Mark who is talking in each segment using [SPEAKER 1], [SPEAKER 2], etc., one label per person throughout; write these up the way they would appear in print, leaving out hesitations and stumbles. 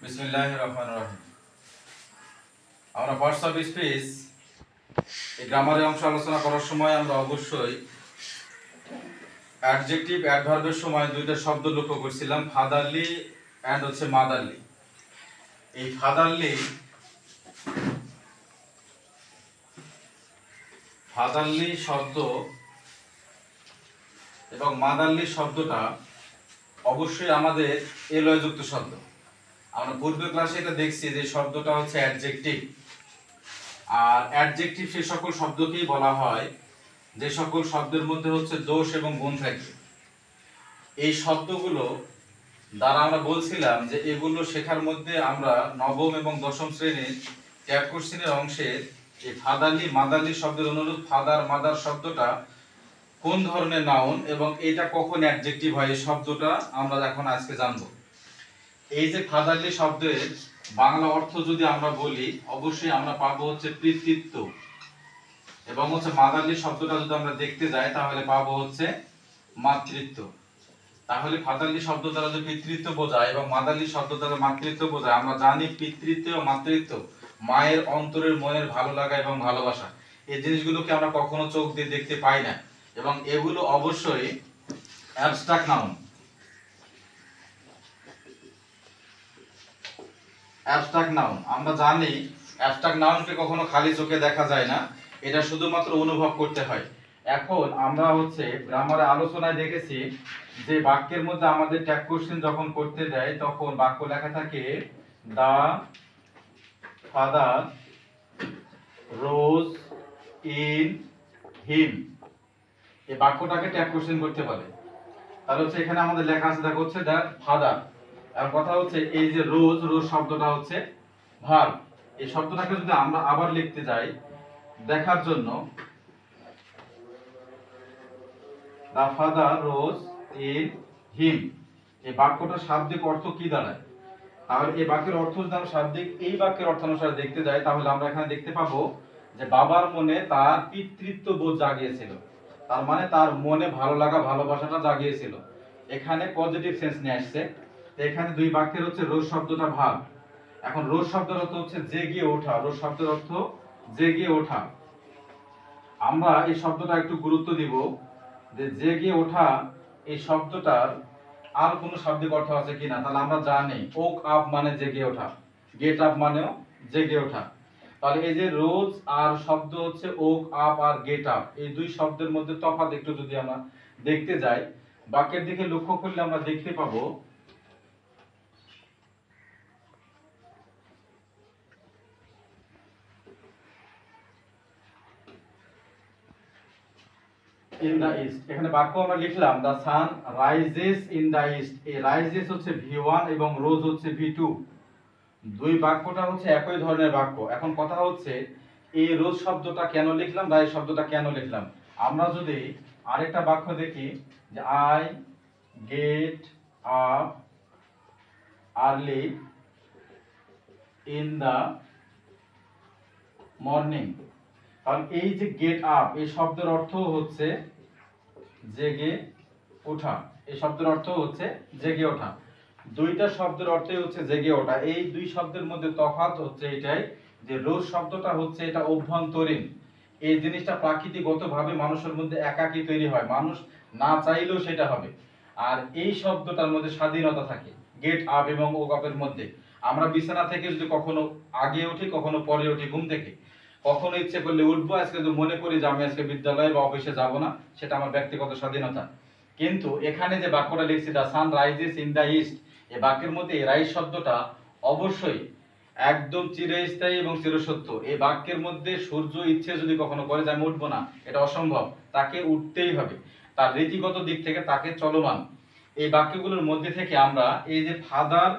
[SPEAKER 1] বিসমিল্লাহির রহমানির রহিম। আমরা পার্টস অফ স্পিচ এই গ্রামারের অংশ আলোচনা করার সময় আমরা অবশ্যই অ্যাডজেক্টিভ অ্যাডভার্বের সময় দুইটা শব্দ লক্ষ্য করছিলাম, ফাদারলি অ্যান্ড মাদারলি। এই ফাদারলি শব্দ এবং মাদারলি শব্দটা অবশ্যই আমাদের এলয়যুক্ত শব্দ। আমরা পূর্বের ক্লাসে এটা দেখছি যে শব্দটা হচ্ছে অ্যাডজেক্টিভ, আর অ্যাডজেক্টিভ সেই সকল শব্দকেই বলা হয় যে সকল শব্দের মধ্যে হচ্ছে দোষ এবং গুণ থাকে। এই শব্দগুলো দ্বারা আমরা বলছিলাম যে এগুলো শেখার মধ্যে আমরা নবম এবং দশম শ্রেণীর ট্যাগ কোশ্চেনের অংশে এই ফাদারলি মাদারলি শব্দের অনুরূপ ফাদার মাদার শব্দটা কোন ধরনের নাউন এবং এটা কখন অ্যাডজেক্টিভ হয় এই শব্দটা আমরা এখন আজকে জানবো। এই যে ফাদারলি শব্দের বাংলা অর্থ যদি আমরা বলি অবশ্যই আমরা পাবো হচ্ছে পিতৃত্ব, এবং হচ্ছে মাদারলি শব্দটা যদি আমরা দেখতে যাই তাহলে পাবো হচ্ছে মাতৃত্ব। তাহলে ফাদারলি শব্দ দ্বারা যে পিতৃত্ব বোঝায় এবং মাদারলি শব্দ দ্বারা মাতৃত্ব বোঝায়, আমরা জানি পিতৃত্ব ও মাতৃত্ব মায়ের অন্তরের মনের ভালো লাগা এবং ভালোবাসা, এই জিনিসগুলোকে আমরা কখনো চোখ দিয়ে দেখতে পাই না, এবং এগুলো অবশ্যই অ্যাবস্ট্রাক্ট নাউন। অ্যাবস্ট্রাক্ট নাউন আমরা জানি, অ্যাবস্ট্রাক্ট নাউনকে কখনো খালি চোখে দেখা যায় না, এটা শুধুমাত্র অনুভব করতে হয়। এখন আমরা হচ্ছে গ্রামারে আলোচনায় দেখেছি যে বাক্যের মধ্যে আমাদের ট্যাগ কোশ্চেন যখন করতে দেয় তখন বাক্য লেখা থাকে the father rose in him, এই বাক্যটাকে ট্যাগ কোশ্চেন করতে পারে। তাহলে হচ্ছে এখানে আমাদের লেখা আছে, দেখো হচ্ছে দা ফাদার, আর কথা হচ্ছে এই যে রোজ রোজ শব্দটা হচ্ছে ভার্ব। এই শব্দটাকে যদি আমরা আবার লিখতে যাই দেখার জন্য, the father rose in him, এই বাক্যটার শাব্দিক অর্থ কি দাঁড়ায়? তাহলে এই বাক্যের অর্থ যদি আমরা শাব্দিক এই বাক্যের অর্থানুসারে দেখতে যাই তাহলে আমরা এখানে দেখতে পাবো যে বাবার মনে তার পিতৃত্ব বোধ জাগিয়েছিল, তার মানে তার মনে ভালো লাগা ভালোবাসাটা জাগিয়েছিল। এখানে পজিটিভ সেন্স নিয়ে আসছে। এখানে দুই বাক্যের হচ্ছে রোজ শব্দটা ভাব। এখন রোজ শব্দের অর্থ হচ্ছে জেগে ওঠা, রোজ শব্দের অর্থ জেগে ওঠা। আমরা এই শব্দটা একটু গুরুত্ব দিব যে জেগে ওঠা এই শব্দটার আর কোনো শাব্দিক অর্থ আছে কিনা। তাহলে আমরা জানি ওক আপ মানে জেগে ওঠা, গেট আপ মানেও জেগে ওঠা। তাহলে এই যে রোজ আর শব্দ হচ্ছে ওক আপ আর গেট আপ, এই দুই শব্দের মধ্যে তফাৎ একটু যদি আমরা দেখতে যাই, বাক্যের দিকে লক্ষ্য করলে আমরা দেখতে পাবো ইন দা ইস্ট। এখানে বাক্য আমরা লিখলাম the sun rises in the east, এই রাইজেস হচ্ছে V1 এবং রোজ হচ্ছে V2। দুই বাক্যটা হচ্ছে একই ধরনের বাক্য। এখন কথা হচ্ছে এই রোজ শব্দটা কেন লিখলাম, রাইজ শব্দটা কেন লিখলাম। আমরা যদি আরেকটা বাক্য দেখি যে I get up early in the morning, কারণ এই যে গেট আপ এই শব্দের অর্থ হচ্ছে জেগে ওঠা, এই শব্দের অর্থ হচ্ছে জেগে ওঠা। দুইটা শব্দের অর্থই হচ্ছে জেগে ওঠা। এই দুই শব্দের মধ্যে তফাৎ হচ্ছে এটাই যে রোজ শব্দটা হচ্ছে এটা অভ্যন্তরীণ, এই জিনিসটা প্রাকৃতিকগতভাবে মানুষের মধ্যে একাকী তৈরি হয়, মানুষ না চাইলেও সেটা হবে। আর এই শব্দটার মধ্যে স্বাধীনতা থাকে গেট আপ এবং ওক আপের মধ্যে। আমরা বিছানা থেকে যদি কখনো আগে উঠি কখনো পরে উঠি, ঘুম থেকে কখনো ইচ্ছে করলে উঠবো, আজকে যদি মনে করি যে আমি আজকে বিদ্যালয়ে বা অফিসে যাব না, সেটা আমার ব্যক্তিগত স্বাধীনতা। কিন্তু এখানে যে বাক্যটা লিখছি the sun rises in the east, এই বাক্যের মধ্যে রাইজ শব্দটা অবশ্যই একদম চিরস্থায়ী এবং চিরসত্য। এই বাক্যের মধ্যে সূর্য ইচ্ছে যদি কখনো করে যে আমি উঠবো না, এটা অসম্ভব, তাকে উঠতেই হবে, তার রীতিগত দিক থেকে তাকে চলমান। এই বাক্যগুলোর মধ্যে থেকে আমরা এই যে ফাদার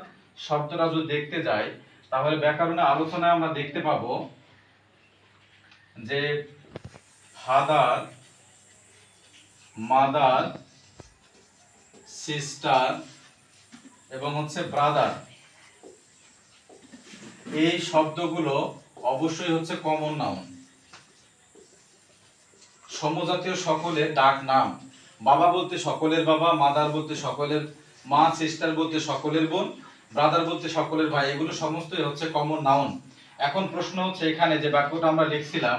[SPEAKER 1] শব্দটা যদি দেখতে যাই তাহলে ব্যাকরণের আলোচনায় আমরা দেখতে পাবো যে ফাদার মাদার সিস্টার এবং হচ্ছে ব্রাদার, এই শব্দগুলো অবশ্যই হচ্ছে কমন নাউন, সমজাতীয় সকলের ডাক নাম। বাবা বলতে সকলের বাবা, মাদার বলতে সকলের মা, সিস্টার বলতে সকলের বোন, ব্রাদার বলতে সকলের ভাই, এগুলো সমস্তই হচ্ছে কমন নাউন। এখন প্রশ্ন হচ্ছে এখানে যে বাক্যটা আমরা লিখছিলাম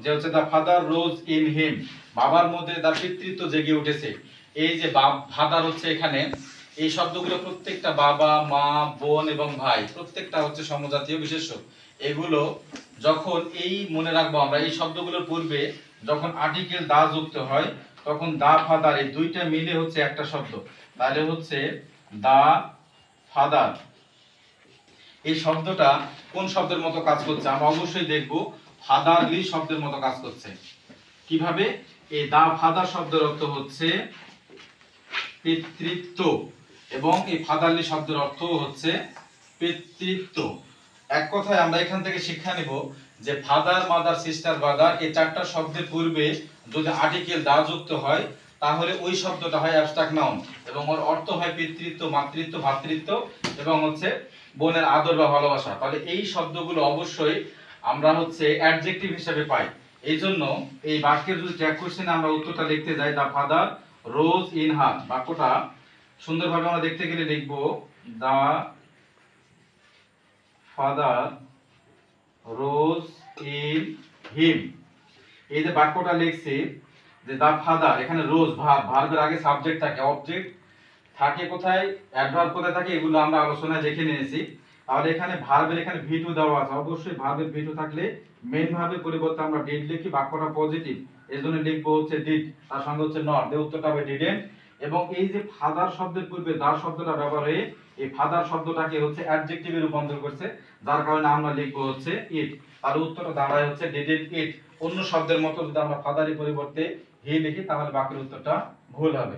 [SPEAKER 1] যে হচ্ছে the father rose in him, বাবার মধ্যে তার পিতৃত্ব জেগে উঠেছে। এই যে ফাদার হচ্ছে এখানে এই শব্দগুলো প্রত্যেকটা বাবা, মা, বোন এবং ভাই প্রত্যেকটা হচ্ছে সমজাতীয় বিশেষ্য। এগুলো যখন এই মনে রাখবো আমরা, এই শব্দগুলোর পূর্বে যখন আর্টিকেল দা যুক্ত হয় তখন দা ফাদার এই দুইটা মিলে হচ্ছে একটা শব্দ, তাহলে হচ্ছে দা ফাদার। এই শব্দটা কোন শব্দের মতো কাজ করছে? আমরা অবশ্যই দেখব ফাদারলি শব্দের মতো কাজ করছে। কিভাবে? এই দা ফাদার শব্দের অর্থ হচ্ছে পিতৃত্ব, এবং এই ফাদারলি শব্দের অর্থ হচ্ছে পিতৃত্ব। এক কথায় আমরা এখান থেকে শিক্ষা নেব যে ফাদার, মাদার, সিস্টার, ব্রাদার এই চারটা শব্দের পূর্বে যদি আর্টিকেল দা যুক্ত হয় তাহলে ওই শব্দটা হয় অ্যাবস্ট্রাক্ট নাউন, এবং ওর অর্থ হয় পিতৃত্ব, মাতৃত্ব, ভ্রাতৃত্ব এবং হচ্ছে বোনের আদর বা ভালোবাসা। তাহলে এই শব্দগুলো অবশ্যই আমরা হচ্ছে অ্যাডজেক্টিভ হিসেবে পাই। এই জন্য এই বাক্যের যদি ট্যাগ কোশ্চেনে আমরা উত্তরটা লিখতে যাই the father rose in her, বাক্যটা সুন্দরভাবে আমরা দেখতে গেলে লিখবো the father rose in him. এই যে বাক্যটা লিখছি যে দা ফাদার, এখানে রোজ ভার্বের আগে সাবজেক্ট থাকে, অবজেক্ট থাকে কোথায়, অ্যাডভার্ব কোথায় থাকে, এগুলো আমরা আলোচনায় দেখে নিয়েছি। তাহলে এখানে ভার্বের এখানে ভি2 দেওয়া আছে, অবশ্যই ভার্বের ভি2 থাকলে মেইন ভার্বের পরিবর্তে আমরা ডিড লিখি, বাক্যটা পজিটিভ, এজন্য লিখবো হচ্ছে ডিড, তার সঙ্গে হচ্ছে নট, এর উত্তরটা হবে ডিডেন্ট। এবং এই যে ফাদার শব্দের পূর্বে দা শব্দটা ব্যবহার হয়ে এই ফাদার শব্দটাকে হচ্ছে অ্যাডজেক্টিভে রূপান্তর করছে, যার কারণে আমরা লিখবো হচ্ছে ইট, তার উত্তরটা দাঁড়ায় হচ্ছে ডিডেন্ট ইট। অন্য শব্দের মতো যদি আমরা ফাদারের পরিবর্তে হি লিখি তাহলে বাক্যের উত্তরটা ভুল হবে।